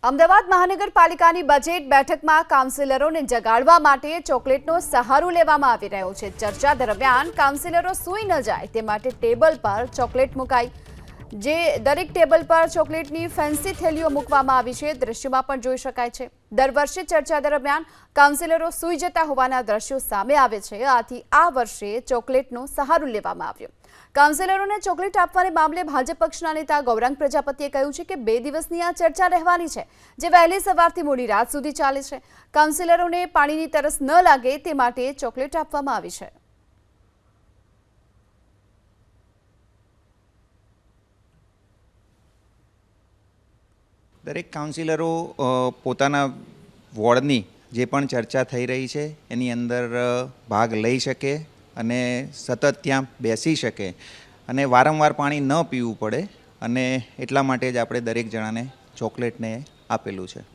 અમદાવાદ મહાનગરપાલિકાની બજેટ બેઠકમાં કાઉન્સિલરોને જગાડવા માટે ચોકલેટનો સહારો લેવામાં આવી રહ્યો છે। ચર્ચા દરમિયાન કાઉન્સિલરો સૂઈ ન જાય તે માટે ટેબલ પર ચોકલેટ મુકાઈ, જે દરેક ટેબલ પર ચોકલેટની ફેન્સી થેલીઓ મૂકવામાં આવી છે। દ્રશ્યોમાં પણ જોઈ શકાય છે। દર વર્ષે ચર્ચા દરમિયાન કાઉન્સિલરો સૂઈ જતા હોવાના દ્રશ્યો સામે આવે છે। આથી આ વર્ષે ચોકલેટનો સહારો લેવામાં આવ્યો। કાઉન્સિલરોને ચોકલેટ આપવાને મામલે ભાજપ પક્ષના નેતા ગૌરાંગ પ્રજાપતિએ કહ્યું છે કે 2 દિવસની આ ચર્ચા રહેવાની છે, જે વહેલી સવારથી મોડી રાત સુધી ચાલે છે। કાઉન્સિલરોને પાણીની તરસ ન લાગે તે માટે ચોકલેટ આપવામાં આવી છે। દરેક કાઉન્સિલરો પોતાના વોર્ડની જે પણ ચર્ચા થઈ રહી છે એની અંદર ભાગ લઈ શકે અને સતત ત્યાં બેસી શકે અને વારંવાર પાણી ન પીવું પડે, અને એટલા માટે જ આપણે દરેક જણાને ચોકલેટને આપેલું છે।